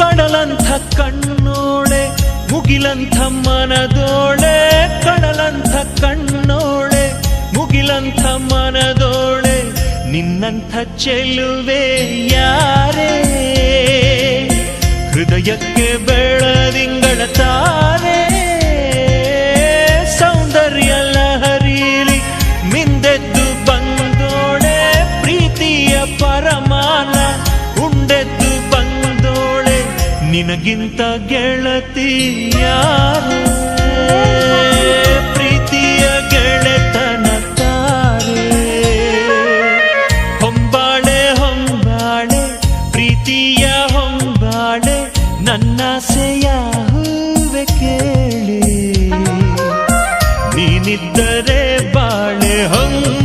ಕಡಲಂಥ ಕಣ್ಣೋಳೆ ಮುಗಿಲಂಥ ಮನದೋಳೆ, ಕಡಲಂಥ ಕಣ್ಣೋಳೆ ಮುಗಿಲಂಥ ಮನದೋಳೆ, ನಿನ್ನಂಥ ಚೆಲುವೆ ಯಾರೇ, ಹೃದಯಕ್ಕೆ ಬೆಳದಿಂಗಳ ತಾರೆ, ಸೌಂದರ್ಯ ಲಹರೀಲಿ ಮಿಂದೆದ್ದು ಬಂದೋಳೆ, ಪ್ರೀತಿಯ ಪರಮಾನ ಉಂಡೆದ್ದು ಬಂದೋಳೆ, ನಿನಗಿಂತ ಗೆಳತಿ ಯಾರೇ, ಪ್ರೀತಿಯ ಗೆಳೆತನ ತಾರೆ. ಹೊಂಬಾಳೆ ಹೊಂಬಾಳೆ ಪ್ರೀತಿಯ ಹೊಂಬಾಳೆ, ನನ್ನಾಸೆಯ ಹೂವೆ ಕೇಳಿ, ನೀನಿದ್ದರೆ ಬಾಳೆ ಹೊಂಬಾಳೆ.